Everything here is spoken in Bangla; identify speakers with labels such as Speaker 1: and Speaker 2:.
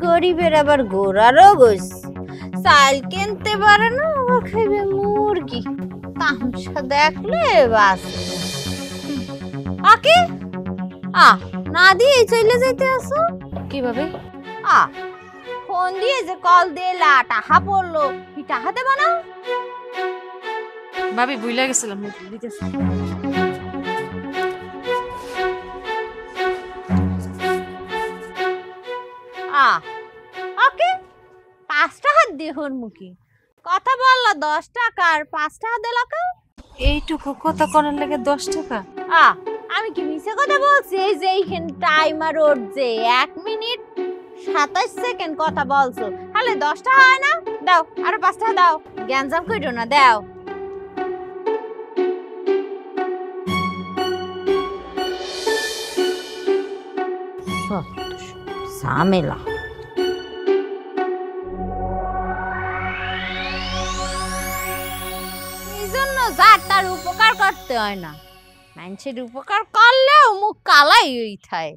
Speaker 1: গরিবের আবার গোড়ারও গোস, চাল কিনতে পারে না আবার খাইবে মুরগি। তামসা দেখলে বাস। আকে না দিয়ে চলে যাইতে আসো
Speaker 2: কিভাবে?
Speaker 1: ফোন দিয়ে যে কল দিলা টাকা পড়লো, কি টাকা দেবা না?
Speaker 2: ভাবি ভুইলা গেছিলাম, দিতেছি।
Speaker 1: ওকে 5 টাকা দিহুন মুখি কথা বললা, 10 টাকার 5 টাকা দিলা কা?
Speaker 2: এইটুকু কথা করার লাগে 10 টাকা?
Speaker 1: আমি কি মিছে কথা বলছি? এই যে এইখানে টাইমার ওর যে 1 মিনিট 27 সেকেন্ড কথা বলছো, তাহলে 10 টাকা হয় না? দাও আরো 5 টাকা দাও, গ্যাঞ্জাম কইরো না, দাও। ঝামেলা। এই জন্য যার তার উপকার করতে হয় না, মানুষের উপকার করলেও মুখ কালাই হই থাকে।